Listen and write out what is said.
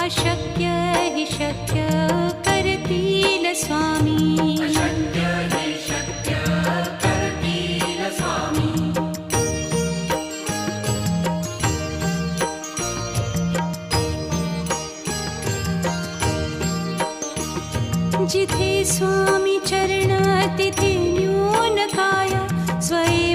अशक्य हि शक्य करतील स्वामी. अशक्य हि शक्य करतील स्वामी. जिथे स्वामी चरण तिथे न्यून काय स्वये